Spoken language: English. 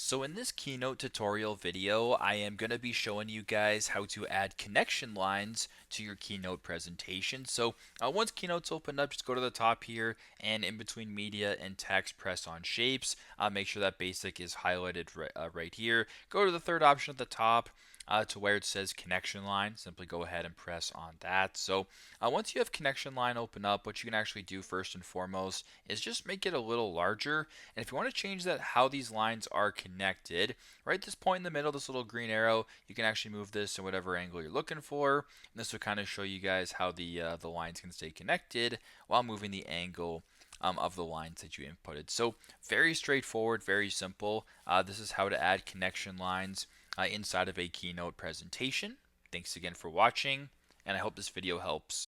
So in this Keynote tutorial video, I am going to be showing you guys how to add connection lines to your Keynote presentation. So once Keynote's opened up, just go to the top here and in between media and text, press on shapes. Make sure that basic is highlighted right here. Go to the third option at the top. To where it says connection line, simply go ahead and press on that. So once you have connection line open up, what you can actually do first and foremost is just make it a little larger. And if you want to change that how these lines are connected, right at this point in the middle, this little green arrow, you can actually move this in whatever angle you're looking for. And this will kind of show you guys how the lines can stay connected while moving the angle of the lines that you inputted. So very straightforward, very simple. This is how to add connection lines inside of a Keynote presentation. Thanks again for watching, and I hope this video helps.